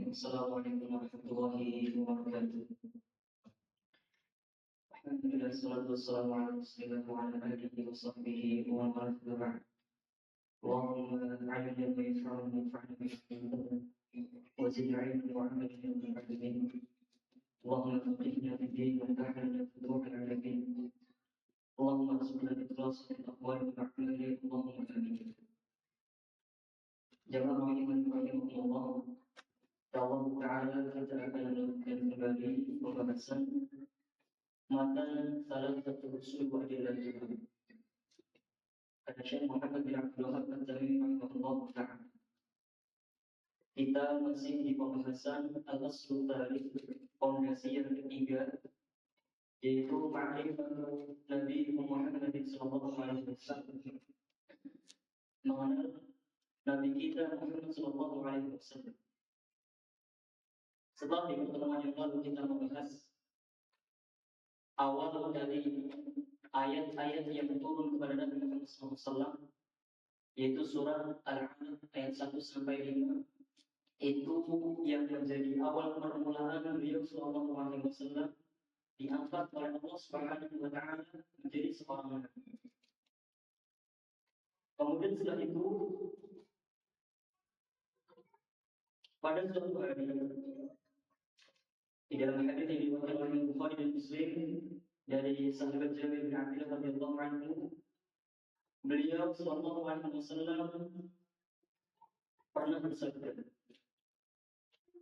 Assalamualaikum warahmatullahi wabarakatuh. Alhamdulillah, salatu wassalamu ala rasulillah wa ala alihi wa sahbihi wa man wala. Allahumma a'inna bi fa'alna wa zidna ilman wa amalan wa ilmin. Allahumma faqihna fid din wa ta'alna futuhan al-yaqin. Allahumma asbina bi-ikhlas fil aqwali wal a'mali. Allahumma amin. Jamaah rahimahumullah. Allah Ta'ala kita akan melakukan kembali pembahasan matan salah satu usul wadilah juga. Kata Syekh Muhammad bin Abdul Wahab Al-Tamimi rahimahullah Ta'ala. Kita masih di pembahasan al-aslu tsalits, fondasi yang ketiga, yaitu ma'rifat Nabi Muhammad sallallahu alaihi wasallam. Mengenal Nabi kita Muhammad sallallahu alaihi wasallam. Setelah di pertemuan yang lalu kita membahas awal dari ayat-ayat yang turun kepada Nabi Muhammad SAW, yaitu surat Al-Alaq ayat 1 sampai 5. Itu yang menjadi awal permulaan beliau Sallallahu Alaihi Wasallam diangkat oleh Allah Subhanahu Wa Taala menjadi seorang nabi. Kemudian setelah itu pada suatu hari di dalam hadis yang diriwayatkan oleh Bukhari dan Muslim dari sahabat Jabir bin Abdullah radhiyallahu anhu, beliau sallallahu alaihi wasallam pernah bersabda,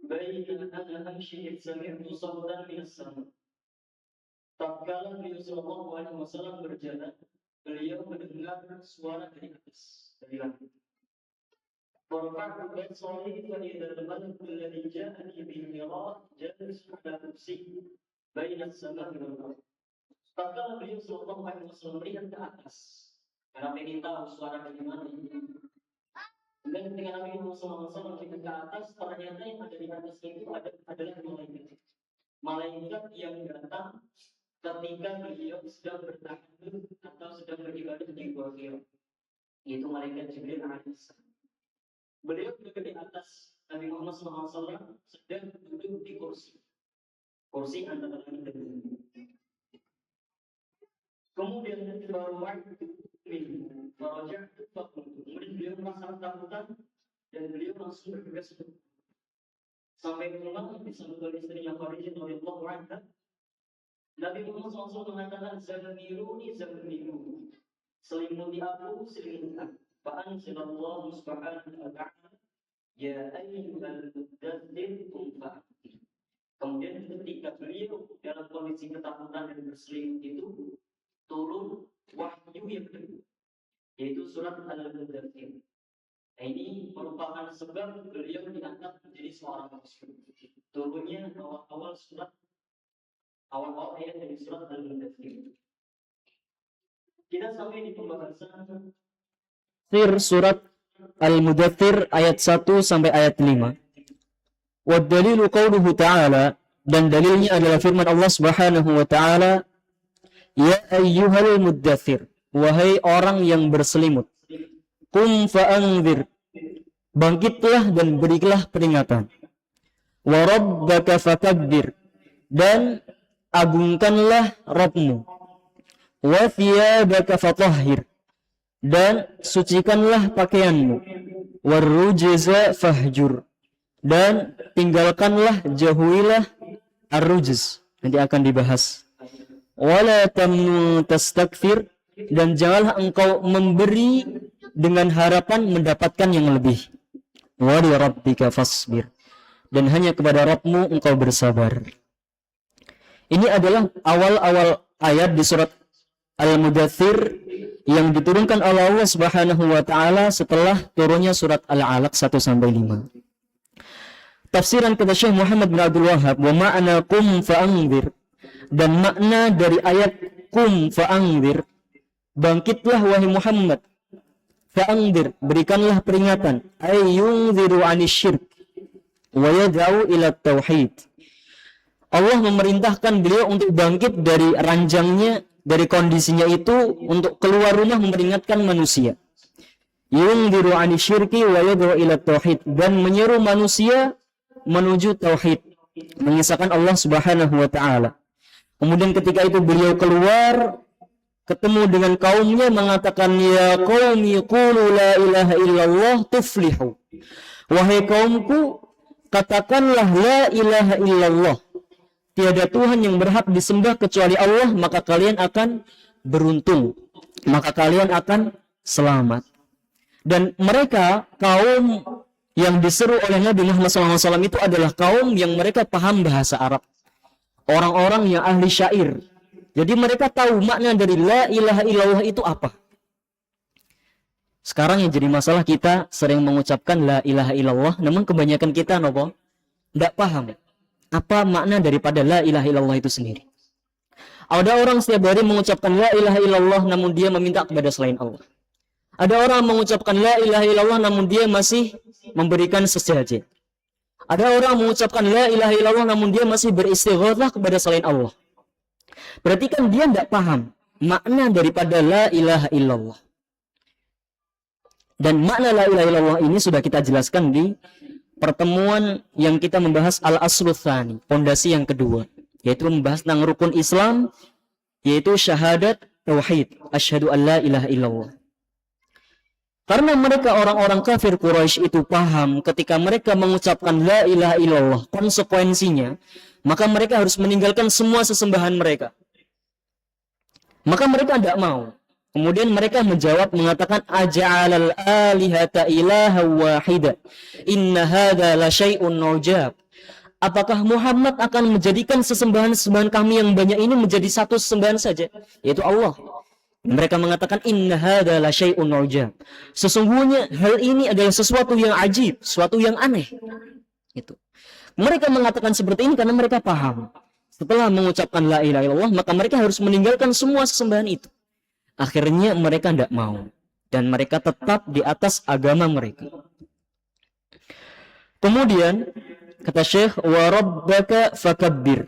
"Baina ana amshi sami'tu sawtan min as-sama." Tatkala beliau sallallahu alaihi wasallam berjalan, beliau mendengar suara dari atas, dari langit. Warfa'u basari fa'idha al-malak alladhi ja'ani bil-mi'raj jalis ala kursi baina as-sama'i wal-ardh. Tatkala beliau sallallahu alaihi wasallam melihat ke atas, karena ingin tahu suara dari mana. Dan ketika Nabi Muhammad SAW melihat ke atas, ternyata yang ada di atas itu adalah malaikat. Malaikat yang datang ketika beliau sedang bertahajud atau sedang beribadah di Gua Hira. Yaitu malaikat Jibril alaihissalam. Beliau duduk di atas Nabi Muhammad SAW sedang duduk di kursi antara langit dan bumi. Kemudian kemudian beliau merasa ketakutan dan beliau langsung bergegas sampai pulang disambut oleh istrinya Khadijah radhiyallahu anha. Nabi Muhammad SAW mengatakan, "Zamiruni, selimuti aku, selimuti aku." Fa'anzilallahu subhanahu wa ta'ala, "Ya ayyuhal mudaththir qum fa'anzir." Kemudian ketika beliau dalam kondisi ketakutan dan berselimut itu, turun wahyu yang kedua, yaitu surat Al-Mudaththir. Nah, ini merupakan sebab beliau diangkat menjadi seorang rasul. Turunnya awal ayat dari surat Al-Mudaththir. Kita sampai di pembahasan surat Al-Mudaththir ayat 1 sampai ayat 5. Wa dalilu qauluhu ta'ala, dan dalilnya adalah firman Allah Subhanahu wa ta'ala, "Ya ayyuhal muddaththir," wahai orang yang berselimut, "Qum fa'anzir," bangkitlah dan berilah peringatan, "Wa rabbaka fakabbir," dan agungkanlah Rabbmu, "Wa thiyabaka fatahhir," dan sucikanlah pakaianmu, "Warrujza fahjur," dan tinggalkanlah, jauhilah ar-rujz. Nanti akan dibahas. "Wala tamnun tastakfir," dan janganlah engkau memberi dengan harapan mendapatkan yang lebih. "Wa li rabbika fasbir," dan hanya kepada Rabbmu engkau bersabar. Ini adalah awal-awal ayat di surat Al-Mudaththir yang diturunkan oleh Allah Subhanahu wa taala setelah turunnya surat Al-Alaq 1 sampai 5. Tafsiran kata Syekh Muhammad bin Abdul Wahab, "Wa ma'na qum fa'anzir," dan makna dari ayat qum fa'anzir, bangkitlah wahai Muhammad, fa'anzir, berikanlah peringatan, ay yunziru 'anil syirk wa yad'u ila tauhid, Allah memerintahkan beliau untuk bangkit dari ranjangnya, dari kondisinya itu, untuk keluar rumah memperingatkan manusia. Yundiru ani syirki wa yad'u ila tauhid, dan menyeru manusia menuju tauhid, mengisahkan Allah Subhanahu wa taala. Kemudian ketika itu beliau keluar ketemu dengan kaumnya, mengatakan, ya qaumi qulu la ilaha illallah tuflihu. Wahai kaumku, katakanlah la ilaha illallah, tiada Tuhan yang berhak disembah kecuali Allah, maka kalian akan beruntung, maka kalian akan selamat. Dan mereka, kaum yang diseru oleh Nabi Muhammad SAW itu adalah kaum yang mereka paham bahasa Arab, orang-orang yang ahli syair. Jadi mereka tahu makna dari la ilaha illallah itu apa. Sekarang yang jadi masalah, kita sering mengucapkan la ilaha illallah, namun kebanyakan kita tidak paham apa makna daripada la ilaha illallah itu sendiri. Ada orang setiap hari mengucapkan la ilaha illallah namun dia meminta kepada selain Allah. Ada orang mengucapkan la ilaha illallah namun dia masih memberikan sesajen. Ada orang mengucapkan la ilaha illallah namun dia masih beristighatsah kepada selain Allah. Berarti kan dia tidak paham makna daripada la ilaha illallah. Dan makna la ilaha illallah ini sudah kita jelaskan di pertemuan yang kita membahas al-aslu tsani, pondasi yang kedua, yaitu membahas tentang rukun Islam, yaitu syahadat tauhid, asyhadu an la ilaha illallah. Karena mereka orang-orang kafir Quraisy itu paham ketika mereka mengucapkan la ilaha illallah, konsekuensinya, maka mereka harus meninggalkan semua sesembahan mereka. Maka mereka tidak mau. Kemudian mereka menjawab mengatakan, aja'alal alihata ilaha wahida inna hadza la syai'un ujab. Apakah Muhammad akan menjadikan sesembahan-sesembahan kami yang banyak ini menjadi satu sesembahan saja, yaitu Allah? Mereka mengatakan, inna hadza la syai'un ujab. Sesungguhnya hal ini adalah sesuatu yang ajib, sesuatu yang aneh. Itu. Mereka mengatakan seperti ini karena mereka paham. Setelah mengucapkan la ilaha illallah, maka mereka harus meninggalkan semua sesembahan itu. Akhirnya mereka tidak mau, dan mereka tetap di atas agama mereka. Kemudian kata Syekh, wa rabbaka fakabbir,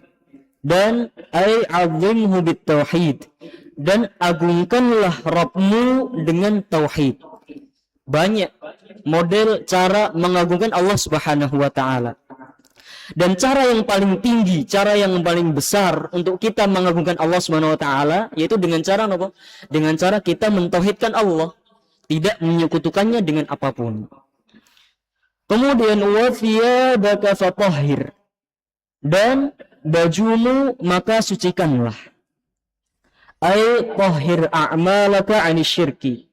dan ay azimhu bit tauhid, dan agungkanlah Rabbmu dengan tauhid. Banyak model cara mengagungkan Allah Subhanahu wa taala. Dan cara yang paling tinggi, cara yang paling besar untuk kita mengagungkan Allah Subhanahu wa taala, yaitu dengan cara apa? Dengan cara kita mentauhidkan Allah, tidak menyekutukannya dengan apapun. Kemudian wa thiyabaka fatahhir, dan bajumu maka sucikanlah. Ai tahhir a'malaka 'ani syirki.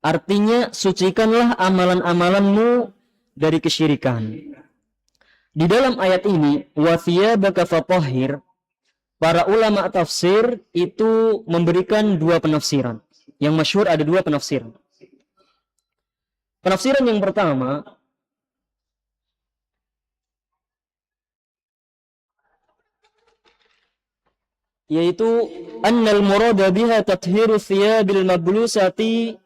Artinya sucikanlah amalan-amalanmu dari kesyirikan. Di dalam ayat ini, wa thiyabaka fatahhir, para ulama tafsir itu memberikan dua penafsiran. Yang masyhur ada dua penafsiran. Penafsiran yang pertama, yaitu annal murada biha tathiru thiyabil malbusati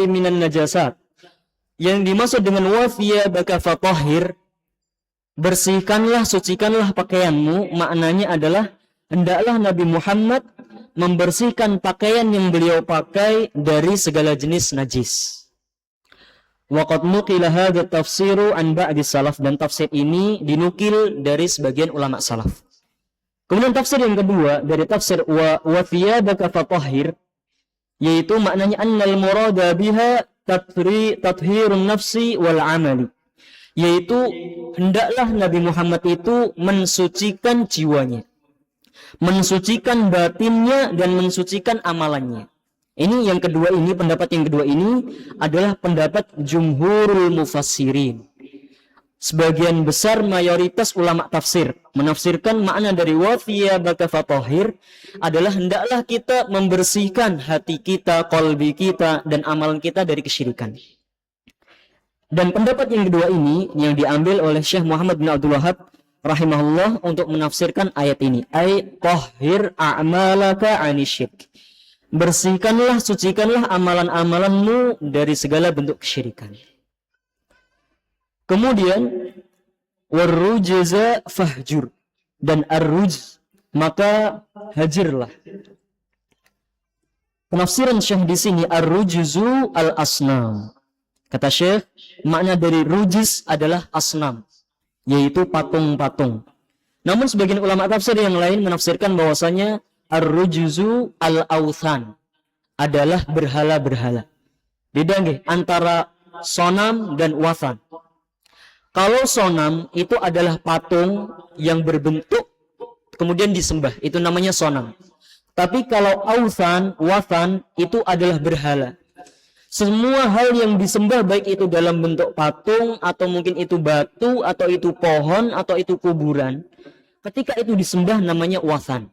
minan najasat. Yang dimaksud dengan wa thiyabaka fatahhir, bersihkanlah, sucikanlah pakaianmu, maknanya adalah hendaklah Nabi Muhammad membersihkan pakaian yang beliau pakai dari segala jenis najis. Wa qad nuqila hadha tafsiru an ba'di salaf, dan tafsir ini dinukil dari sebagian ulama salaf. Kemudian tafsir yang kedua dari tafsir wa thiyabaka fatahhir, yaitu maknanya annal murada biha tathhirun nafsi wal amali, yaitu hendaklah Nabi Muhammad itu mensucikan jiwanya, mensucikan batinnya, dan mensucikan amalannya. Ini yang kedua ini, pendapat yang kedua ini adalah pendapat jumhurul mufassirin. Sebagian besar mayoritas ulama tafsir menafsirkan makna dari wa thiyabaka fatahhir adalah hendaklah kita membersihkan hati kita, qalbi kita, dan amalan kita dari kesyirikan. Dan pendapat yang kedua ini yang diambil oleh Syekh Muhammad bin Abdul Wahhab rahimahullah untuk menafsirkan ayat ini, ay tahhir a'malaka 'ani syirk. Bersihkanlah, sucikanlah amalan-amalanmu dari segala bentuk kesyirikan. Kemudian warrujza fahjur, dan ar-rujz, maka hajirlah. Penafsiran Syekh di sini ar-rujzu al-asnam. Kata Syekh, makna dari rujz adalah asnam, yaitu patung-patung. Namun sebagian ulama tafsir yang lain menafsirkan bahwasanya ar-rujzu al-authan adalah berhala-berhala. Beda nggih antara sonam dan wathan. Kalau sonam itu adalah patung yang berbentuk kemudian disembah, itu namanya sonam. Tapi kalau authan, wathan itu adalah berhala. Semua hal yang disembah baik itu dalam bentuk patung atau mungkin itu batu atau itu pohon atau itu kuburan, ketika itu disembah namanya wathan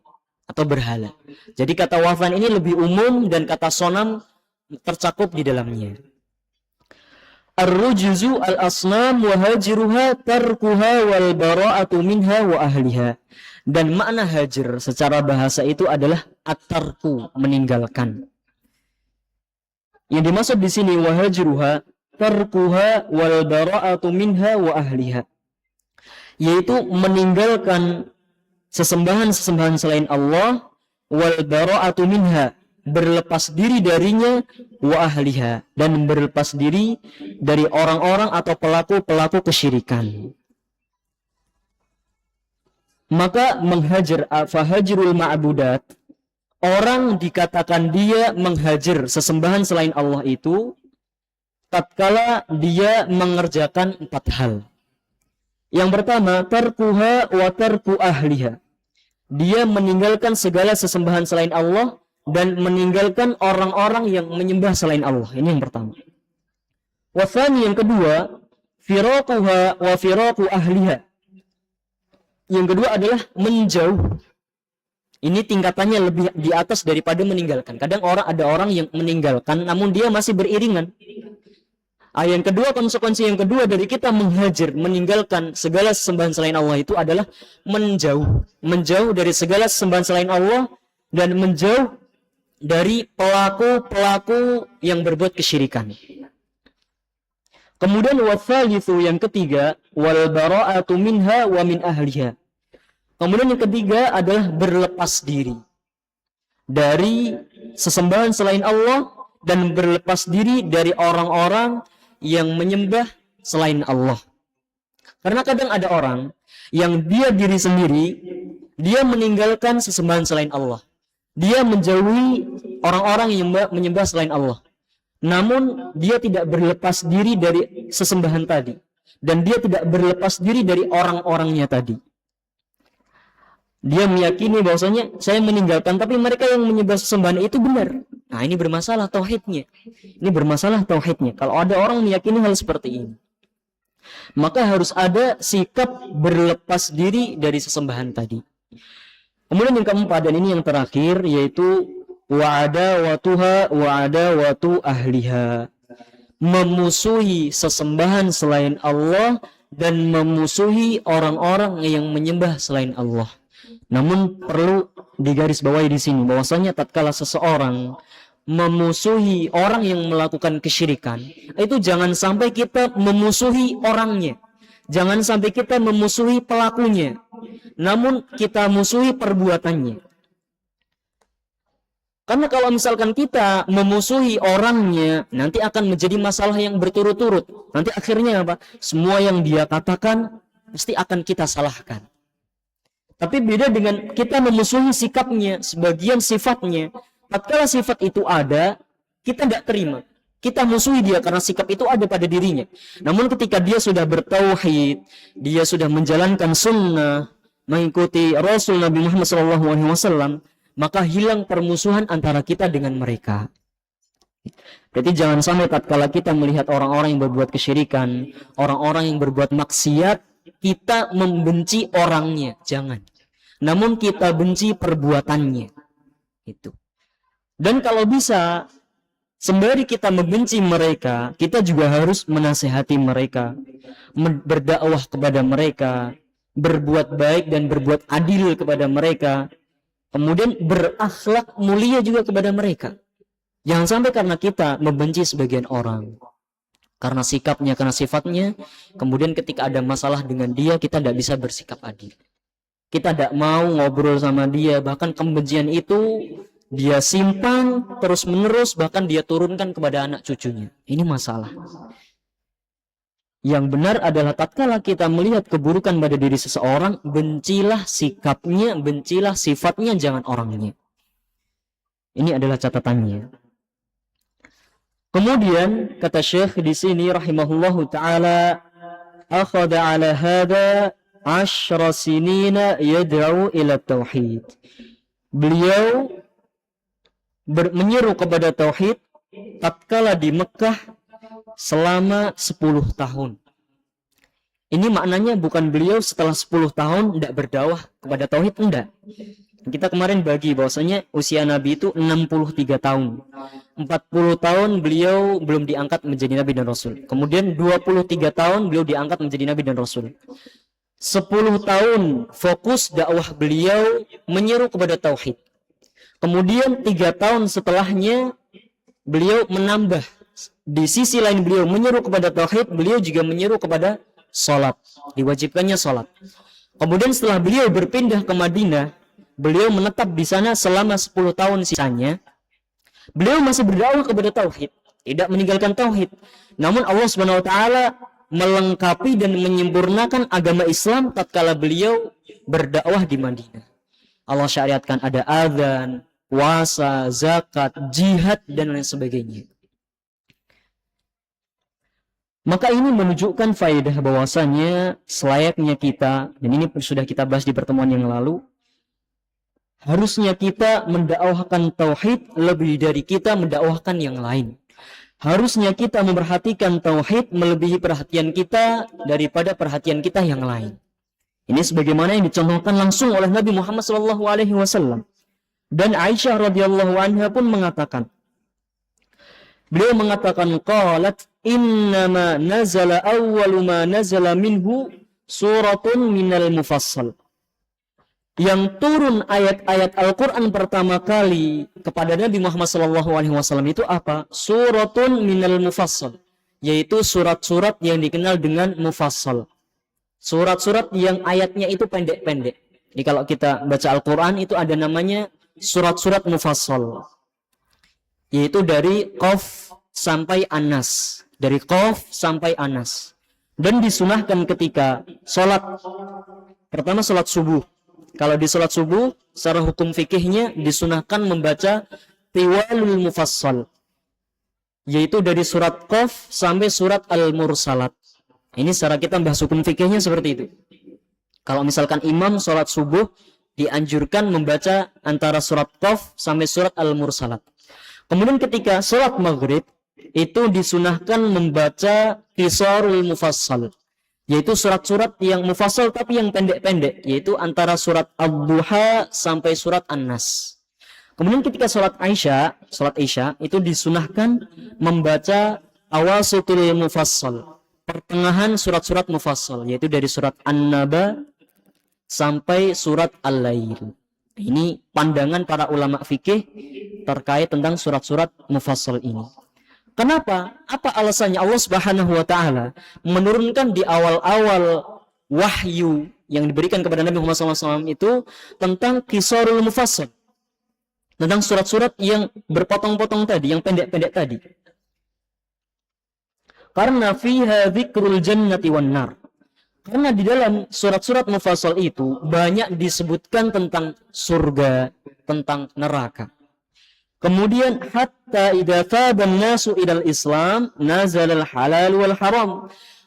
atau berhala. Jadi kata wathan ini lebih umum dan kata sonam tercakup di dalamnya. Ar-rujzu al-asnam wa hajiruha tarkuha wal bara'atu minha wa ahliha. Dan makna hajir secara bahasa itu adalah at-tarku, meninggalkan. Yang dimaksud di sini wa hajruha tarkuha wal bara'atu minha wa ahliha, yaitu meninggalkan sesembahan-sesembahan selain Allah, wal bara'atu minha, berlepas diri darinya, wa ahliha, dan berlepas diri dari orang-orang atau pelaku-pelaku kesyirikan. Maka menghajar, fahajirul ma'budat, orang dikatakan dia menghajar sesembahan selain Allah itu tatkala dia mengerjakan 4 hal. Yang pertama, tarkuha wa tarku ahliha, dia meninggalkan segala sesembahan selain Allah dan meninggalkan orang-orang yang menyembah selain Allah. Ini yang pertama. Wa tsani, yang kedua, firaquha wa firaqu ahliha, yang kedua adalah menjauh. Ini tingkatannya lebih di atas daripada meninggalkan. Kadang ada orang yang meninggalkan namun dia masih beriringan. Yang kedua, konsekuensi yang kedua dari kita menghajar, meninggalkan segala sesembahan selain Allah itu adalah menjauh. Menjauh dari segala sesembahan selain Allah dan menjauh dari pelaku-pelaku yang berbuat kesyirikan. Kemudian watsalitsu, yang ketiga, wal bara'atu minha wa min ahliha. Kemudian yang ketiga adalah berlepas diri dari sesembahan selain Allah dan berlepas diri dari orang-orang yang menyembah selain Allah. Karena kadang ada orang yang dia diri sendiri, dia meninggalkan sesembahan selain Allah. Dia menjauhi orang-orang yang menyembah selain Allah. Namun dia tidak berlepas diri dari sesembahan tadi. Dan dia tidak berlepas diri dari orang-orangnya tadi. Dia meyakini bahwasanya saya meninggalkan, tapi mereka yang menyembah sesembahan itu benar. Nah, ini bermasalah tauhidnya. Ini bermasalah tauhidnya. Kalau ada orang meyakini hal seperti ini, maka harus ada sikap berlepas diri dari sesembahan tadi. Kemudian yang keempat, dan ini yang terakhir, yaitu wa'adawatu ahliha, memusuhi sesembahan selain Allah dan memusuhi orang-orang yang menyembah selain Allah. Namun perlu digarisbawahi di sini bahwasanya tatkala seseorang memusuhi orang yang melakukan kesyirikan, itu jangan sampai kita memusuhi orangnya. Jangan sampai kita memusuhi pelakunya. Namun kita musuhi perbuatannya. Karena kalau misalkan kita memusuhi orangnya, nanti akan menjadi masalah yang berturut-turut. Nanti akhirnya apa? Semua yang dia katakan pasti akan kita salahkan. Tapi beda dengan kita memusuhi sikapnya, sebagian sifatnya. Tatkala sifat itu ada, kita tidak terima. Kita musuhi dia karena sikap itu ada pada dirinya. Namun ketika dia sudah bertauhid, dia sudah menjalankan sunnah, mengikuti Rasul Nabi Muhammad SAW, maka hilang permusuhan antara kita dengan mereka. Berarti jangan sampai tatkala kita melihat orang-orang yang berbuat kesyirikan, orang-orang yang berbuat maksiat, kita membenci orangnya, jangan. Namun kita benci perbuatannya. Itu. Dan kalau bisa, sembari kita membenci mereka, kita juga harus menasihati mereka, berdakwah kepada mereka, berbuat baik dan berbuat adil kepada mereka, kemudian berakhlak mulia juga kepada mereka. Jangan sampai karena kita membenci sebagian orang, karena sikapnya, karena sifatnya, kemudian ketika ada masalah dengan dia, kita tidak bisa bersikap adil. Kita tidak mau ngobrol sama dia, bahkan kebencian itu dia simpan terus menerus, bahkan dia turunkan kepada anak cucunya. Ini masalah. Yang benar adalah tatkala kita melihat keburukan pada diri seseorang, bencilah sikapnya, bencilah sifatnya, jangan orangnya. Ini adalah catatannya. Kemudian kata Syekh di sini rahimahullahu taala, akhadha ala hada 10 sinina yad'u ila tauhid. Beliau menyeru kepada tauhid tatkala di Mekah selama 10 tahun. Ini maknanya bukan beliau setelah 10 tahun tidak berdakwah kepada tauhid, enggak. Kita kemarin bagi bahwasanya usia Nabi itu 63 tahun. 40 tahun beliau belum diangkat menjadi Nabi dan Rasul. Kemudian 23 tahun beliau diangkat menjadi Nabi dan Rasul. 10 tahun fokus dakwah beliau menyeru kepada tauhid. Kemudian 3 tahun setelahnya beliau menambah. Di sisi lain beliau menyeru kepada tauhid, beliau juga menyeru kepada salat. Diwajibkannya salat. Kemudian setelah beliau berpindah ke Madinah, beliau menetap di sana selama 10 tahun sisanya. Beliau masih berdakwah kepada tauhid, tidak meninggalkan tauhid. Namun Allah Subhanahu wa taala melengkapi dan menyempurnakan agama Islam tatkala beliau berdakwah di Madinah. Allah syariatkan ada azan, puasa, zakat, jihad dan lain sebagainya. Maka ini menunjukkan faedah bahwasanya selayaknya kita, dan ini sudah kita bahas di pertemuan yang lalu, harusnya kita mendakwahkan tauhid lebih dari kita mendakwahkan yang lain. Harusnya kita memperhatikan tauhid melebihi perhatian kita daripada perhatian kita yang lain. Ini sebagaimana yang dicontohkan langsung oleh Nabi Muhammad SAW. Dan Aisyah radhiyallahu anha pun mengatakan, beliau mengatakan, qalat innama nazala awwalu ma nazala minhu suratun minal mufassal. Yang turun ayat-ayat Al-Quran pertama kali kepada Nabi Muhammad SAW itu apa? Suratun minal mufassal, yaitu surat-surat yang dikenal dengan mufassal. Surat-surat yang ayatnya itu pendek-pendek. Jadi kalau kita baca Al-Quran itu ada namanya surat-surat mufassal, yaitu dari Qaf sampai An-Nas. Dari Qaf sampai An-Nas. Dan disunahkan ketika sholat. Pertama sholat subuh. Kalau di sholat subuh, secara hukum fikihnya disunahkan membaca tiwalul mufassal, yaitu dari surat Qaf sampai surat Al-Mursalat. Ini secara kita bahas hukum fikihnya seperti itu. Kalau misalkan imam sholat subuh, dianjurkan membaca antara surat Qaf sampai surat Al-Mursalat. Kemudian ketika sholat maghrib, itu disunahkan membaca qisarul mufassal, yaitu surat-surat yang mufassal tapi yang pendek-pendek, yaitu antara surat Ad-Duha sampai surat An-Nas. Kemudian ketika sholat Isya itu disunahkan membaca awasitul mufassal, pertengahan surat-surat mufassal, yaitu dari surat An-Naba sampai surat Al-Lail. Ini pandangan para ulama fikih terkait tentang surat-surat mufassal ini. Kenapa? Apa alasannya Allah Subhanahu wa taala menurunkan di awal-awal wahyu yang diberikan kepada Nabi Muhammad SAW itu tentang qisarul mufassal, tentang surat-surat yang berpotong-potong tadi, yang pendek-pendek tadi. Karena fiha dzikrul jannati wan nar. Karena di dalam surat-surat mufassal itu banyak disebutkan tentang surga, tentang neraka. Kemudian hatta idza taban nasu ilal Islam nazalal halal wal haram.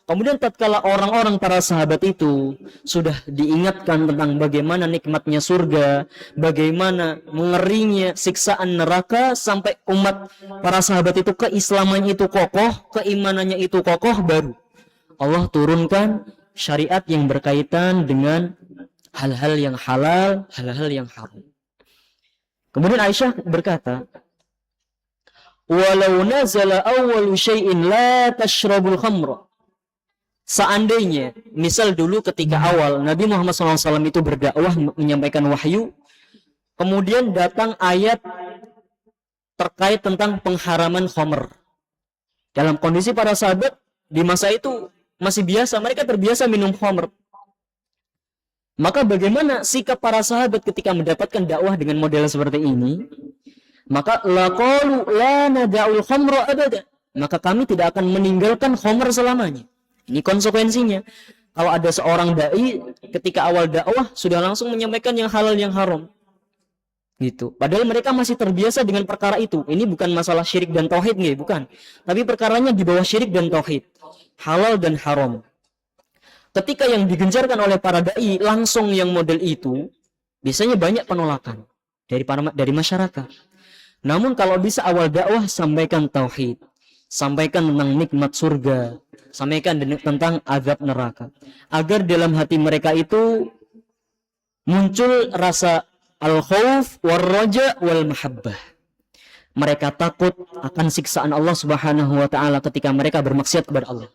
Kemudian tatkala orang-orang para sahabat itu sudah diingatkan tentang bagaimana nikmatnya surga, bagaimana mengerinya siksaan neraka, sampai umat para sahabat itu keislamannya itu kokoh, keimanannya itu kokoh, baru Allah turunkan syariat yang berkaitan dengan hal-hal yang halal, hal-hal yang haram. Kemudian Aisyah berkata, walau nazala awwalu syai'in la tashrabul khamra. Seandainya, misal dulu ketika awal Nabi Muhammad SAW itu berdakwah menyampaikan wahyu, kemudian datang ayat terkait tentang pengharaman khamr. Dalam kondisi para sahabat, di masa itu masih biasa, mereka terbiasa minum khamr. Maka bagaimana sikap para sahabat ketika mendapatkan dakwah dengan model seperti ini? Maka laqalu la nada'ul khamra abada. Maka kami tidak akan meninggalkan khamr selamanya. Ini konsekuensinya. Kalau ada seorang dai ketika awal dakwah sudah langsung menyampaikan yang halal yang haram. Gitu. Padahal mereka masih terbiasa dengan perkara itu. Ini bukan masalah syirik dan tauhid nih, bukan. Tapi perkaranya di bawah syirik dan tauhid. Halal dan haram. Ketika yang digencarkan oleh para dai langsung yang model itu, biasanya banyak penolakan dari masyarakat. Namun kalau bisa awal dakwah sampaikan tauhid, sampaikan tentang nikmat surga, sampaikan tentang azab neraka, agar dalam hati mereka itu muncul rasa al-khauf war-raja wal mahabbah. Mereka takut akan siksaan Allah Subhanahu wa taala ketika mereka bermaksiat kepada Allah.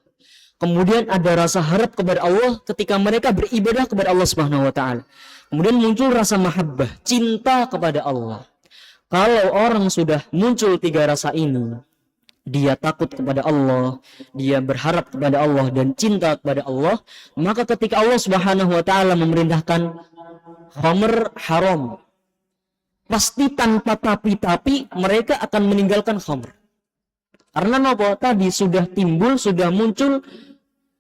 Kemudian ada rasa harap kepada Allah ketika mereka beribadah kepada Allah Subhanahu wa taala. Kemudian muncul rasa mahabbah, cinta kepada Allah. Kalau orang sudah muncul tiga rasa ini, dia takut kepada Allah, dia berharap kepada Allah dan cinta kepada Allah, maka ketika Allah Subhanahu wa taala memerintahkan khamr haram, pasti tanpa tapi mereka akan meninggalkan khamr. Karena apa? Tadi sudah timbul, sudah muncul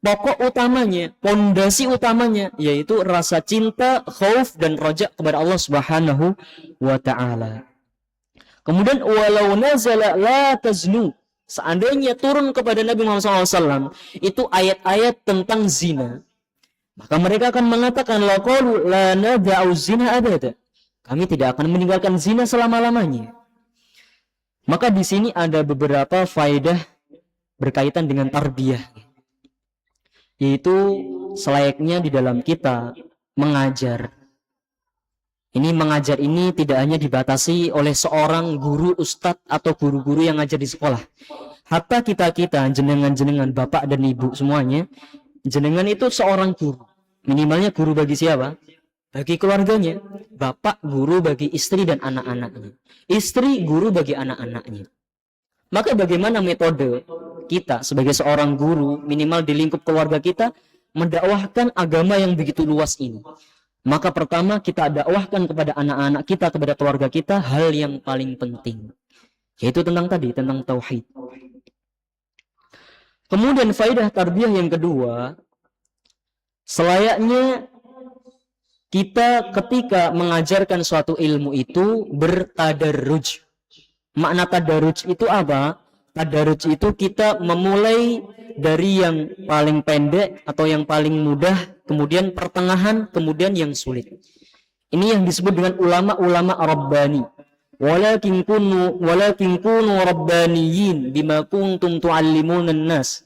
pokok utamanya, pondasi utamanya, yaitu rasa cinta, khauf dan raja kepada Allah Subhanahu wa taala. Kemudian walau nazala la taznu, seandainya turun kepada Nabi Muhammad SAW itu ayat-ayat tentang zina, maka mereka akan mengatakan laqalu la nada'u zina abada. Kami tidak akan meninggalkan zina selama-lamanya. Maka di sini ada beberapa faedah berkaitan dengan tarbiyah, yaitu selayaknya di dalam kita mengajar. Ini mengajar ini tidak hanya dibatasi oleh seorang guru, ustadz atau guru-guru yang ngajar di sekolah. Hatta kita jenengan-jenengan bapak dan ibu semuanya, jenengan itu seorang guru. Minimalnya guru bagi siapa? Bagi keluarganya. Bapak guru bagi istri dan anak-anaknya. Istri guru bagi anak-anaknya. Maka bagaimana metode kita sebagai seorang guru, minimal di lingkup keluarga kita, mendakwahkan agama yang begitu luas ini? Maka pertama kita dakwahkan kepada anak-anak kita, kepada keluarga kita, hal yang paling penting, yaitu tentang tauhid. Kemudian faedah tarbiyah yang kedua, selayaknya kita ketika mengajarkan suatu ilmu itu bertadarruj. Makna tadarruj itu apa? Tadarruj itu kita memulai dari yang paling pendek atau yang paling mudah, kemudian pertengahan, kemudian yang sulit. Ini yang disebut dengan ulama-ulama rabbani. Walakin kunu rabbaniyin bima kuntum tu'allimunan nas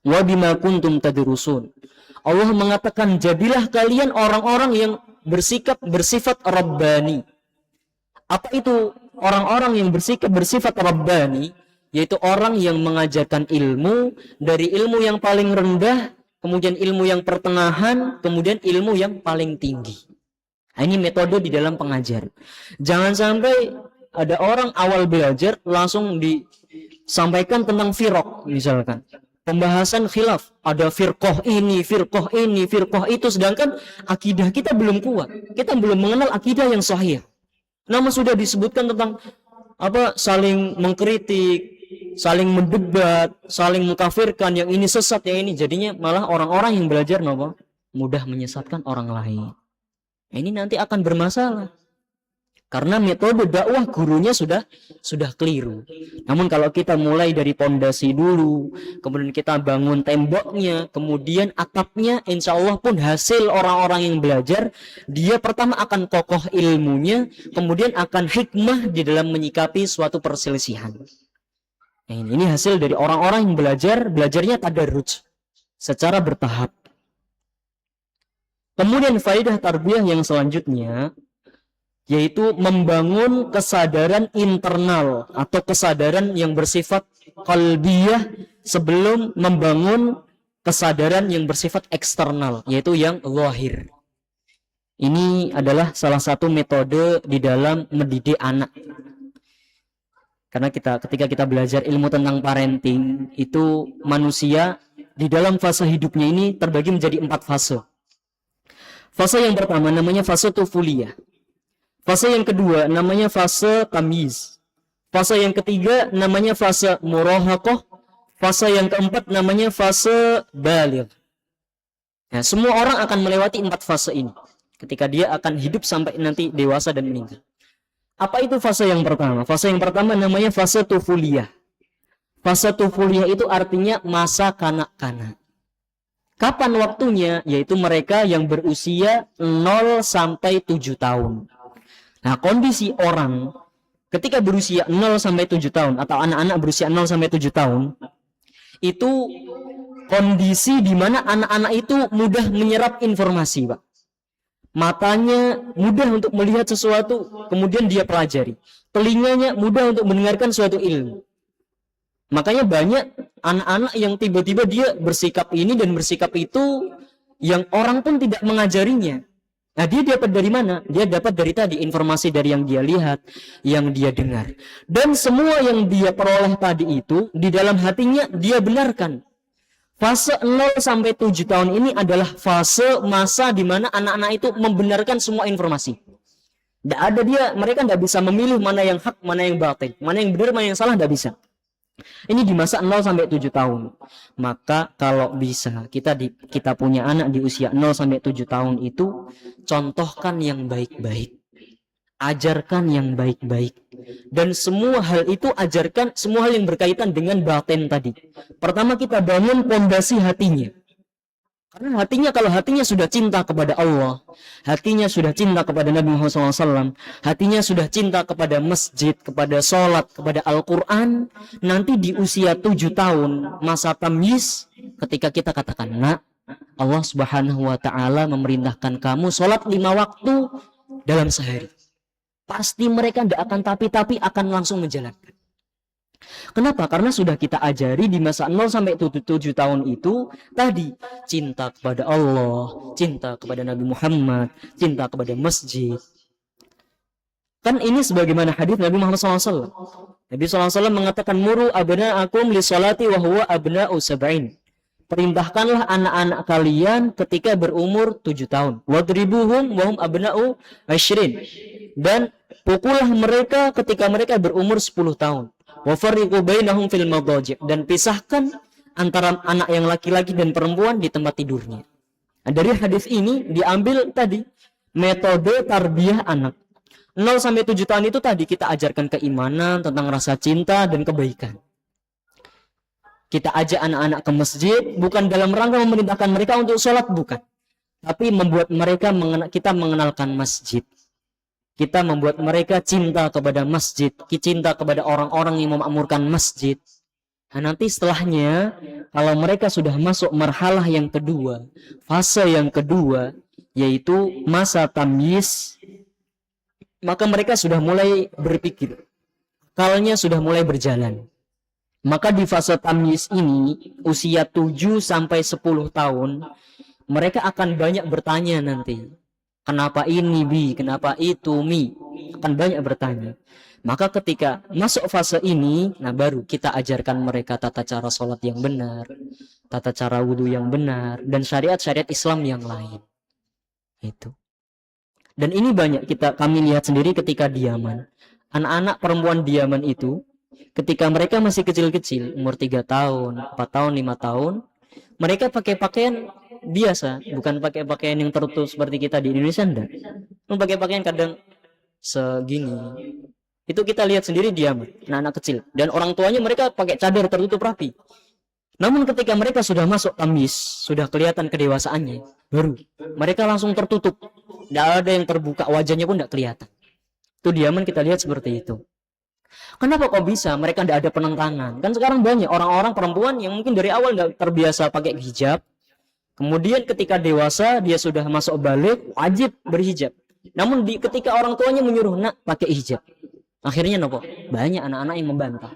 wa bima kuntum tadrusun. Allah mengatakan, jadilah kalian orang-orang yang bersifat rabbani. Apa itu orang-orang yang bersifat rabbani? Yaitu orang yang mengajarkan ilmu dari ilmu yang paling rendah, kemudian ilmu yang pertengahan, kemudian ilmu yang paling tinggi. Nah, ini metode di dalam pengajar. Jangan sampai ada orang awal belajar langsung disampaikan tentang firqah misalkan. Pembahasan khilaf, ada firqah ini, firqah itu, sedangkan akidah kita belum kuat. Kita belum mengenal akidah yang sahih. Namun sudah disebutkan tentang saling mengkritik, saling mendebat, saling mengkafirkan, yang ini sesat, yang ini, jadinya malah orang-orang yang belajar mudah menyesatkan orang lain. Ini nanti akan bermasalah karena metode dakwah gurunya sudah keliru. Namun kalau kita mulai dari pondasi dulu, kemudian kita bangun temboknya, kemudian atapnya, insya Allah pun hasil orang-orang yang belajar, dia pertama akan kokoh ilmunya, kemudian akan hikmah di dalam menyikapi suatu perselisihan. Ini hasil dari orang-orang yang belajarnya tadarruj secara bertahap. Kemudian faedah tarbiyah yang selanjutnya, yaitu membangun kesadaran internal atau kesadaran yang bersifat qalbiyah sebelum membangun kesadaran yang bersifat eksternal, yaitu yang zahir. Ini adalah salah satu metode di dalam mendidik anak. Karena ketika kita belajar ilmu tentang parenting, itu manusia di dalam fase hidupnya ini terbagi menjadi 4 fase. Fase yang pertama namanya fase tufuliyah. Fase yang kedua namanya fase tamyiz. Fase yang ketiga namanya fase murahaqah. Fase yang keempat namanya fase baligh. Nah, semua orang akan melewati 4 fase ini ketika dia akan hidup sampai nanti dewasa dan meninggal. Apa itu fase yang pertama? Fase yang pertama namanya fase tufuliyah. Fase tufuliyah itu artinya masa kanak-kanak. Kapan waktunya? Yaitu mereka yang berusia 0 sampai 7 tahun. Nah, kondisi orang ketika berusia 0 sampai 7 tahun atau anak-anak berusia 0 sampai 7 tahun itu kondisi di mana anak-anak itu mudah menyerap informasi, Pak. Matanya mudah untuk melihat sesuatu, kemudian dia pelajari. Telinganya mudah untuk mendengarkan suatu ilmu. Makanya banyak anak-anak yang tiba-tiba dia bersikap ini dan bersikap itu yang orang pun tidak mengajarinya. Nah, dia dapat dari mana? Dia dapat dari tadi informasi dari yang dia lihat, yang dia dengar. Dan semua yang dia peroleh tadi itu di dalam hatinya dia benarkan. Fase 0 sampai 7 tahun ini adalah fase masa di mana anak-anak itu membenarkan semua informasi. Tidak ada mereka tidak bisa memilih mana yang hak, mana yang batil, mana yang benar, mana yang salah, tidak bisa. Ini di masa 0 sampai 7 tahun. Maka kalau bisa kita punya anak di usia 0 sampai 7 tahun itu contohkan yang baik-baik. Ajarkan yang baik-baik. Dan semua hal itu ajarkan semua hal yang berkaitan dengan batin tadi. Pertama kita bangun fondasi hatinya. Karena kalau hatinya sudah cinta kepada Allah, hatinya sudah cinta kepada Nabi Muhammad SAW, hatinya sudah cinta kepada masjid, kepada sholat, kepada Al-Quran, nanti di usia 7 tahun, masa tamyiz, ketika kita katakan, nak, Allah Subhanahu wa Ta'ala memerintahkan kamu sholat 5 waktu dalam sehari. Pasti mereka tidak akan tapi akan langsung menjalankan. Kenapa? Karena sudah kita ajari di masa 0 sampai 7 tahun itu tadi cinta kepada Allah, cinta kepada Nabi Muhammad, cinta kepada masjid. Kan ini sebagaimana hadis Nabi Muhammad SAW. Nabi SAW mengatakan muru abna'akum li sholati wa huwa abna'u sab'in. Perintahkanlah anak-anak kalian ketika berumur 7 tahun. Wadribuhum wa hum abna'u 20. Dan pukullah mereka ketika mereka berumur 10 tahun. Wa farriqu bainahum fil madaji', dan pisahkan antara anak yang laki-laki dan perempuan di tempat tidurnya. Nah, dari hadis ini diambil tadi metode tarbiyah anak. 0 sampai 7 tahun itu tadi kita ajarkan keimanan, tentang rasa cinta dan kebaikan. Kita ajak anak-anak ke masjid bukan dalam rangka memerintahkan mereka untuk sholat, bukan. Tapi membuat mereka kita mengenalkan masjid. Kita membuat mereka cinta kepada masjid, cinta kepada orang-orang yang memakmurkan masjid. Nah, nanti setelahnya, kalau mereka sudah masuk marhalah yang kedua, fase yang kedua, yaitu masa tamyiz, maka mereka sudah mulai berpikir. Akalnya sudah mulai berjalan. Maka di fase tamyiz ini, usia 7 sampai 10 tahun, mereka akan banyak bertanya nanti. Kenapa ini, Bi? Kenapa itu, Mi? Akan banyak bertanya. Maka ketika masuk fase ini, nah baru kita ajarkan mereka tata cara sholat yang benar, tata cara wudhu yang benar, dan syariat-syariat Islam yang lain. Itu. Dan ini banyak kami lihat sendiri ketika di Yaman. Anak-anak perempuan di Yaman itu, ketika mereka masih kecil-kecil, umur 3 tahun, 4 tahun, 5 tahun, mereka pakai pakaian biasa, bukan pakai pakaian yang tertutup seperti kita di Indonesia, enggak. Pakai pakaian kadang segini. Itu kita lihat sendiri di Yaman, anak-anak kecil. Dan orang tuanya mereka pakai cadar tertutup rapi. Namun ketika mereka sudah masuk tamyiz, sudah kelihatan kedewasaannya, baru mereka langsung tertutup. Tidak ada yang terbuka, wajahnya pun tidak kelihatan. Itu di Yaman kita lihat seperti itu. Kenapa kok bisa? Mereka tidak ada penentangan. Kan sekarang banyak orang-orang perempuan yang mungkin dari awal tidak terbiasa pakai hijab. Kemudian ketika dewasa dia sudah masuk balik, wajib berhijab. Namun ketika orang tuanya menyuruh nak pakai hijab, akhirnya nopo banyak anak-anak yang membantah.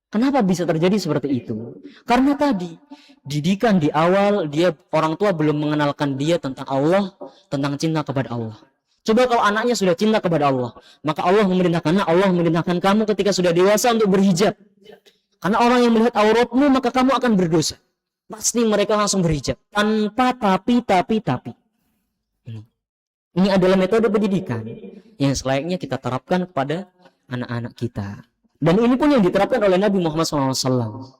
Kenapa bisa terjadi seperti itu? Karena tadi didikan di awal orang tua belum mengenalkan dia tentang Allah, tentang cinta kepada Allah. Coba kalau anaknya sudah cinta kepada Allah, maka Allah memerintahkan kamu ketika sudah dewasa untuk berhijab. Karena orang yang melihat auratmu maka kamu akan berdosa. Pasti mereka langsung berhijab tanpa tapi. Ini adalah metode pendidikan yang selayaknya kita terapkan kepada anak-anak kita. Dan ini pun yang diterapkan oleh Nabi Muhammad SAW.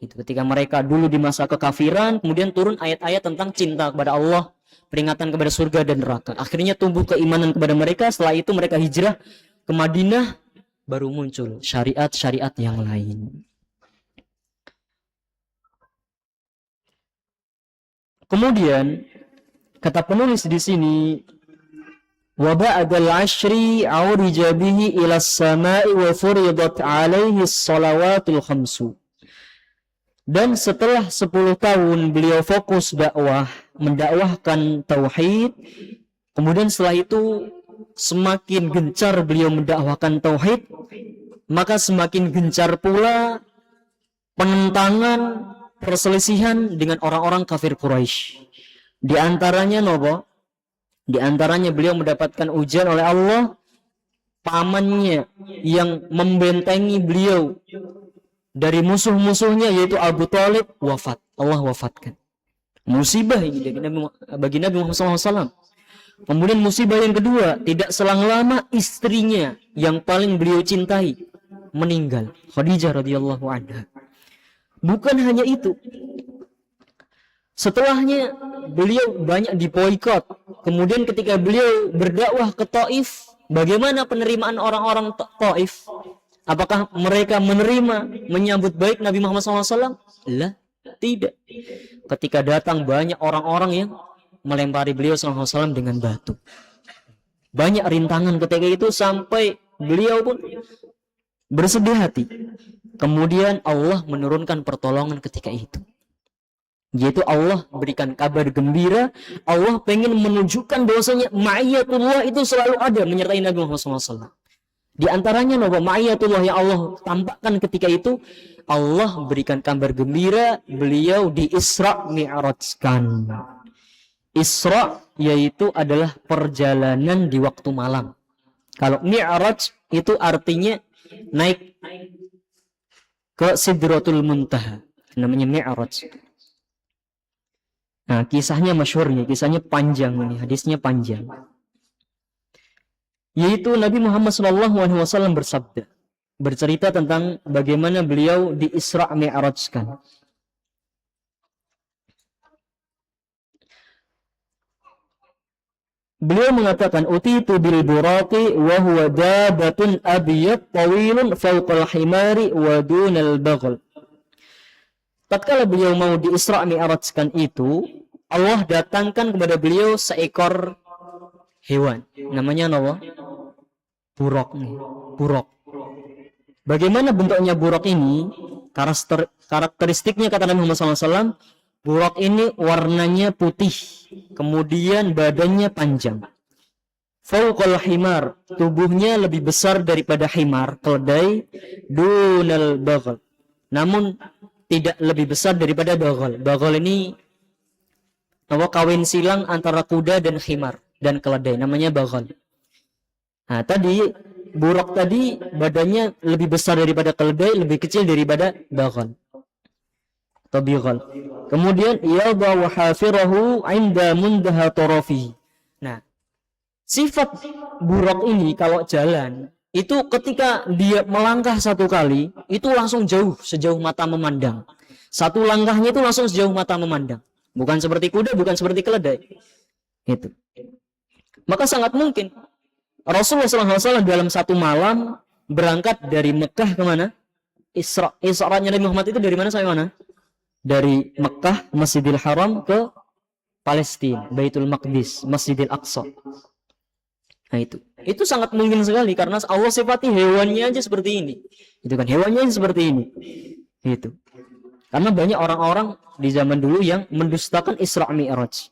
Itu ketika mereka dulu di masa kekafiran, kemudian turun ayat-ayat tentang cinta kepada Allah, peringatan kepada surga dan neraka. Akhirnya tumbuh keimanan kepada mereka. Setelah itu mereka hijrah ke Madinah, baru muncul syariat-syariat yang lain. Kemudian kata penulis di sini, wa ba'dal 'ashri awrija bihi ila as-sama'i wa furidat 'alaihi as-salawatul khamsu. Dan setelah 10 tahun beliau fokus dakwah, mendakwahkan tauhid. Kemudian setelah itu semakin gencar beliau mendakwahkan tauhid, maka semakin gencar pula penentangan, perselisihan dengan orang-orang kafir Quraisy. Di antaranya nopo? Di antaranya beliau mendapatkan ujian oleh Allah, pamannya yang membentengi beliau dari musuh-musuhnya yaitu Abu Thalib wafat. Allah wafatkan. Musibah ini bagi Nabi Muhammad SAW. Kemudian musibah yang kedua, tidak selang lama istrinya yang paling beliau cintai meninggal, Khadijah radhiyallahu anha. Bukan hanya itu, setelahnya beliau banyak diboikot. Kemudian ketika beliau berdakwah ke Taif, bagaimana penerimaan orang-orang Taif? Apakah mereka menerima, menyambut baik Nabi Muhammad SAW? Lah, tidak. Ketika datang banyak orang-orang yang melempari beliau SAW dengan batu. Banyak rintangan ketika itu sampai beliau pun bersedih hati. Kemudian Allah menurunkan pertolongan ketika itu. Yaitu Allah berikan kabar gembira. Allah pengen menunjukkan bahwasanya ma'iyatullah itu selalu ada menyertai Nabi Muhammad SAW. Di antaranya ma'iyatullah yang Allah tampakkan ketika itu, Allah berikan kabar gembira beliau di Isra Mi'rajkan. Isra yaitu adalah perjalanan di waktu malam. Kalau Mi'raj itu artinya naik ke Sidratul Muntaha, namanya Mi'raj. Nah, kisahnya masyhurnya, kisahnya panjang ini, hadisnya panjang. Yaitu Nabi Muhammad SAW bersabda, bercerita tentang bagaimana beliau di Isra Mi'rajkan. Beliau mengatakan, utitu bil buraqi wa huwa dabatun abyad tawilun fawqal himari wa dunal baghal. Tatkala beliau mau di Isra Mi'rajkan itu, Allah datangkan kepada beliau seekor hewan. Namanya apa? Buraq. Buraq. Bagaimana bentuknya buraq ini? Karakteristiknya kata Nabi Muhammad SAW, buraq ini warnanya putih, kemudian badannya panjang. Fawqal himar, tubuhnya lebih besar daripada himar, keledai, dunal baghal. Namun tidak lebih besar daripada baghal. Baghal ini kawin silang antara kuda dan himar dan keledai, namanya baghal. Nah, tadi buraq tadi badannya lebih besar daripada keledai, lebih kecil daripada baghal. Tabighal. Kemudian yadha hafirahu 'inda muntaha tarafihi. Nah, sifat buraq ini kalau jalan itu ketika dia melangkah satu kali itu langsung jauh sejauh mata memandang. Satu langkahnya itu langsung sejauh mata memandang. Bukan seperti kuda, bukan seperti keledai. Itu. Maka sangat mungkin Rasulullah SAW dalam satu malam berangkat dari Mekah kemana? Isra'nya Nabi Muhammad itu dari mana sampai mana? Dari Mekah, Masjidil Haram ke Palestina, Baitul Maqdis, Masjidil Aqsa. Nah itu sangat mungkin sekali karena Allah sifati hewannya aja seperti ini. Itu kan hewannya aja seperti ini. Itu. Karena banyak orang-orang di zaman dulu yang mendustakan Isra Mi'raj.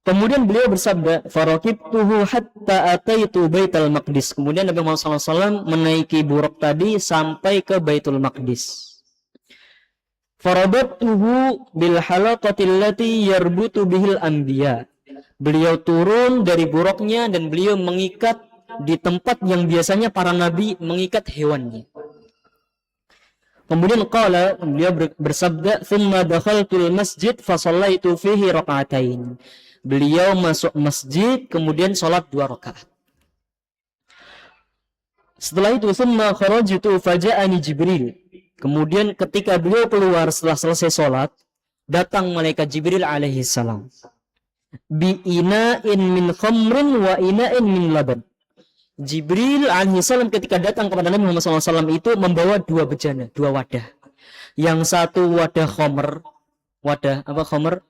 Kemudian beliau bersabda, "Faraqibtuhu hatta ataitu Baitul Maqdis." Kemudian Nabi Muhammad SAW menaiki buraq tadi sampai ke Baitul Maqdis. Farabattuhu bil halaqati allati yarbutu bihil anbiya. Beliau turun dari buraqnya dan beliau mengikat di tempat yang biasanya para nabi mengikat hewannya. Kemudian qala, beliau bersabda, "Tsumma dakhaltul masjid fa shallaitu fihi raka'atain." Beliau masuk masjid kemudian salat 2 rakaat. Setelah itu tsumma kharajtu faja'ani Jibril. Kemudian ketika beliau keluar setelah selesai salat, datang malaikat Jibril alaihi salam. Bi ina'in min khamrin wa ina'in min laban. Jibril alaihissalam ketika datang kepada Nabi Muhammad SAW itu membawa 2 bejana, 2 wadah. Yang satu wadah khomer, wadah apa khomer?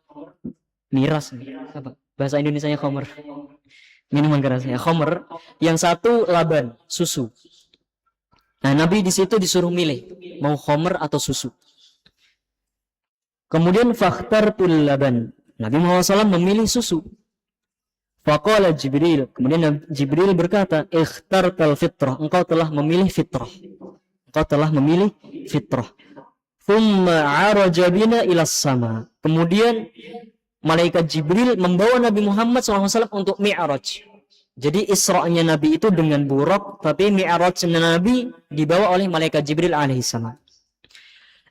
Miras, apa bahasa Indonesianya khomer? Minuman keras ya, khomer. Yang satu laban, susu. Nah, Nabi di situ disuruh milih mau khomer atau susu. Kemudian fakhtartul laban. Nabi Muhammad SAW memilih susu. Faqala Jibril, kemudian Jibril berkata, ikhtartal fitrah, engkau telah memilih fitrah. Engkau telah memilih fitrah. Thumma araja bina ilas sama. Kemudian malaikat Jibril membawa Nabi Muhammad SAW untuk mi'raj. Jadi Isra'nya Nabi itu dengan buraq, tapi mi'rajnya Nabi dibawa oleh malaikat Jibril alaihissalam.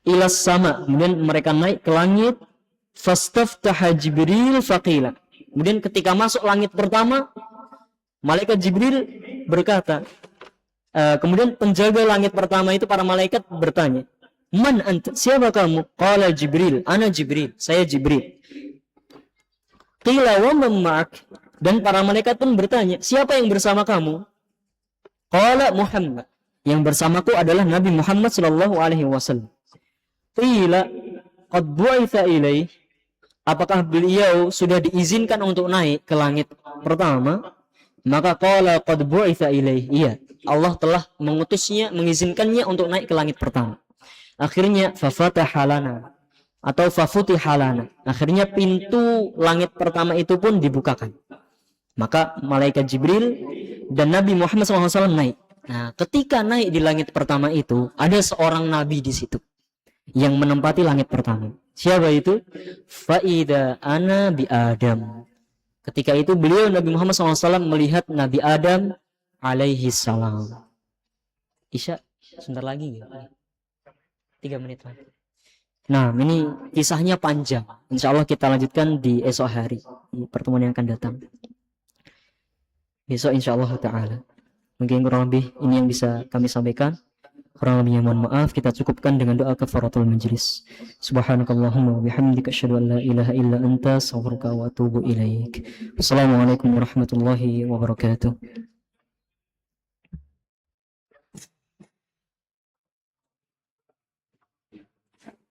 Ilas sama, kemudian mereka naik ke langit. Fastaftaha Jibril faqila. Kemudian ketika masuk langit pertama, malaikat Jibril berkata, kemudian penjaga langit pertama itu para malaikat bertanya, "Man anta? Siapa kamu?" Qala Jibril, "Ana Jibril, saya Jibril." Qila wa man ma'ak? Dan para malaikat pun bertanya, "Siapa yang bersama kamu?" Qala Muhammad. Yang bersamaku adalah Nabi Muhammad sallallahu alaihi wasallam. Qila qad bu'itsa ilaih. Apakah beliau sudah diizinkan untuk naik ke langit pertama? Maka qala qad bu'itsa ilaih. Iya, Allah telah mengutusnya, mengizinkannya untuk naik ke langit pertama. Akhirnya fafataha lana atau fafutiha lana. Akhirnya pintu langit pertama itu pun dibukakan. Maka malaikat Jibril dan Nabi Muhammad SAW naik. Nah, ketika naik di langit pertama itu, ada seorang nabi di situ yang menempati langit pertama. Siapa itu? Faida ana bi Adam. Ketika itu beliau Nabi Muhammad SAW melihat Nabi Adam alaihi salam. Isya sebentar lagi ya. 3 menit lagi. Nah, ini kisahnya panjang. Insya Allah kita lanjutkan di esok hari, di pertemuan yang akan datang. Besok insya Allah ta'ala. Mungkin kurang lebih ini yang bisa kami sampaikan. Kurang lebihnya mohon maaf, kita cukupkan dengan doa kafaratul majlis. Subhanakallahumma wa bihamdika asyhadu an la ilaha illa anta astaghfiruka wa atubu ilaik. Wassalamualaikum warahmatullahi wabarakatuh.